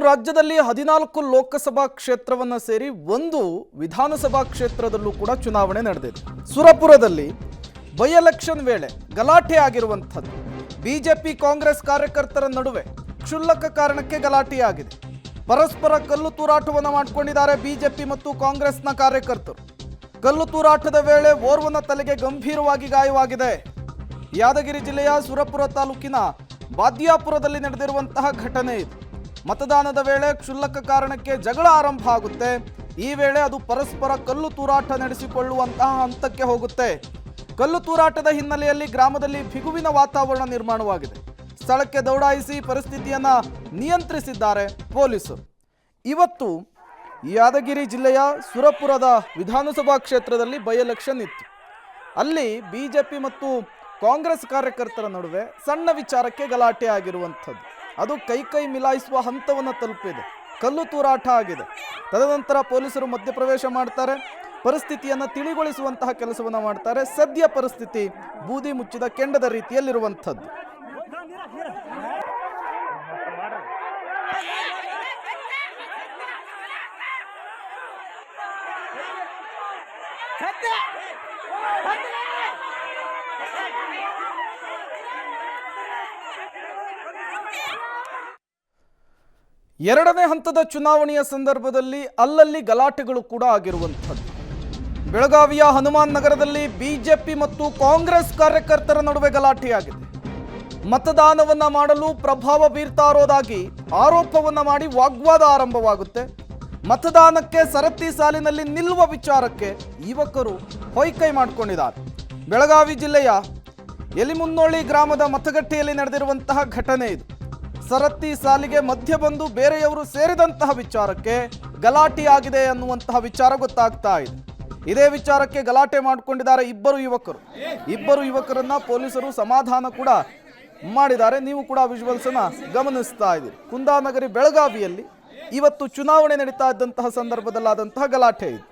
ರಾಜ್ಯದಲ್ಲಿ 14 ಲೋಕಸಭಾ ಕ್ಷೇತ್ರವನ್ನು ಸೇರಿ ಒಂದು ವಿಧಾನಸಭಾ ಕ್ಷೇತ್ರದಲ್ಲೂ ಕೂಡ ಚುನಾವಣೆ ನಡೆದಿದೆ. ಸುರಪುರದಲ್ಲಿ ಬೈ ಎಲೆಕ್ಷನ್ ವೇಳೆ ಗಲಾಟೆ ಆಗಿರುವಂಥದ್ದು. ಬಿಜೆಪಿ ಕಾಂಗ್ರೆಸ್ ಕಾರ್ಯಕರ್ತರ ನಡುವೆ ಕ್ಷುಲ್ಲಕ ಕಾರಣಕ್ಕೆ ಗಲಾಟೆಯಾಗಿದೆ. ಪರಸ್ಪರ ಕಲ್ಲು ತೂರಾಟವನ್ನು ಮಾಡಿಕೊಂಡಿದ್ದಾರೆ ಬಿಜೆಪಿ ಮತ್ತು ಕಾಂಗ್ರೆಸ್ನ ಕಾರ್ಯಕರ್ತರು. ಕಲ್ಲು ತೂರಾಟದ ವೇಳೆ ಓರ್ವನ ತಲೆಗೆ ಗಂಭೀರವಾಗಿ ಗಾಯವಾಗಿದೆ. ಯಾದಗಿರಿ ಜಿಲ್ಲೆಯ ಸುರಪುರ ತಾಲೂಕಿನ ಬಾದ್ಯಾಪುರದಲ್ಲಿ ನಡೆದಿರುವಂತಹ ಘಟನೆ ಇದು. ಮತದಾನದ ವೇಳೆ ಕ್ಷುಲ್ಲಕ ಕಾರಣಕ್ಕೆ ಜಗಳ ಆರಂಭ ಆಗುತ್ತೆ. ಈ ವೇಳೆ ಅದು ಪರಸ್ಪರ ಕಲ್ಲು ತೂರಾಟ ನಡೆಸಿಕೊಳ್ಳುವಂತಹ ಹಂತಕ್ಕೆ ಹೋಗುತ್ತೆ. ಕಲ್ಲು ತೂರಾಟದ ಹಿನ್ನೆಲೆಯಲ್ಲಿ ಗ್ರಾಮದಲ್ಲಿ ಬಿಗುವಿನ ವಾತಾವರಣ ನಿರ್ಮಾಣವಾಗಿದೆ. ಸ್ಥಳಕ್ಕೆ ದೌಡಾಯಿಸಿ ಪರಿಸ್ಥಿತಿಯನ್ನು ನಿಯಂತ್ರಿಸಿದ್ದಾರೆ ಪೊಲೀಸರು. ಇವತ್ತು ಯಾದಗಿರಿ ಜಿಲ್ಲೆಯ ಸುರಪುರದ ವಿಧಾನಸಭಾ ಕ್ಷೇತ್ರದಲ್ಲಿ ಬೈ ಎಲೆಕ್ಷನ್ ಇತ್ತು. ಅಲ್ಲಿ ಬಿಜೆಪಿ ಮತ್ತು ಕಾಂಗ್ರೆಸ್ ಕಾರ್ಯಕರ್ತರ ನಡುವೆ ಸಣ್ಣ ವಿಚಾರಕ್ಕೆ ಗಲಾಟೆ ಆಗಿರುವಂಥದ್ದು. ಅದು ಕೈ ಮಿಲಾಯಿಸುವ ಹಂತವನ್ನು ತಲುಪಿದೆ. ಕಲ್ಲು ತೂರಾಟ ಆಗಿದೆ. ತದನಂತರ ಪೊಲೀಸರು ಮಧ್ಯಪ್ರವೇಶ ಮಾಡ್ತಾರೆ. ಪರಿಸ್ಥಿತಿಯನ್ನು ತಿಳಿಗೊಳಿಸುವಂತಹ ಕೆಲಸವನ್ನು ಮಾಡ್ತಾರೆ. ಸದ್ಯ ಪರಿಸ್ಥಿತಿ ಬೂದಿ ಮುಚ್ಚಿದ ಕೆಂಡದ ರೀತಿಯಲ್ಲಿರುವಂಥದ್ದು. ಎರಡನೇ ಹಂತದ ಚುನಾವಣೆಯ ಸಂದರ್ಭದಲ್ಲಿ ಅಲ್ಲಲ್ಲಿ ಗಲಾಟೆಗಳು ಕೂಡ ಆಗಿರುವಂಥದ್ದು. ಬೆಳಗಾವಿಯ ಹನುಮಾನ್ ನಗರದಲ್ಲಿ ಬಿಜೆಪಿ ಮತ್ತು ಕಾಂಗ್ರೆಸ್ ಕಾರ್ಯಕರ್ತರ ನಡುವೆ ಗಲಾಟೆಯಾಗಿದೆ. ಮತದಾನವನ್ನ ಮಾಡಲು ಪ್ರಭಾವ ಬೀರ್ತಾ ಇರೋದಾಗಿ ಆರೋಪವನ್ನ ಮಾಡಿ ವಾಗ್ವಾದ ಆರಂಭವಾಗುತ್ತೆ. ಮತದಾನಕ್ಕೆ ಸರತಿ ಸಾಲಿನಲ್ಲಿ ನಿಲ್ಲುವ ವಿಚಾರಕ್ಕೆ ಯುವಕರು ಹೊಯ್ಕೈ ಮಾಡಿಕೊಂಡಿದ್ದಾರೆ. ಬೆಳಗಾವಿ ಜಿಲ್ಲೆಯ ಎಲಿಮುನ್ನೋಳಿ ಗ್ರಾಮದ ಮತಗಟ್ಟೆಯಲ್ಲಿ ನಡೆದಿರುವಂತಹ ಘಟನೆ ಇದು. ಸರತಿ ಸಾಲಿಗೆ ಮಧ್ಯ ಬಂದು ಬೇರೆಯವರು ಸೇರಿದಂತಹ ವಿಚಾರಕ್ಕೆ ಗಲಾಟೆಯಾಗಿದೆ ಅನ್ನುವಂತಹ ವಿಚಾರ ಗೊತ್ತಾಗ್ತಾ ಇದೆ. ಇದೇ ವಿಚಾರಕ್ಕೆ ಗಲಾಟೆ ಮಾಡಿಕೊಂಡಿದ್ದಾರೆ ಇಬ್ಬರು ಯುವಕರನ್ನ ಪೊಲೀಸರು ಸಮಾಧಾನ ಕೂಡ ಮಾಡಿದ್ದಾರೆ. ನೀವು ಕೂಡ ವಿಜುವಲ್ಸ್ ಅನ್ನ ಗಮನಿಸ್ತಾ ಇದ್ದೀರಿ. ಕುಂದಾನಗರಿ ಬೆಳಗಾವಿಯಲ್ಲಿ ಇವತ್ತು ಚುನಾವಣೆ ನಡೀತಾ ಇದ್ದಂತಹ ಸಂದರ್ಭದಲ್ಲಾದಂತಹ ಗಲಾಟೆ ಇದು.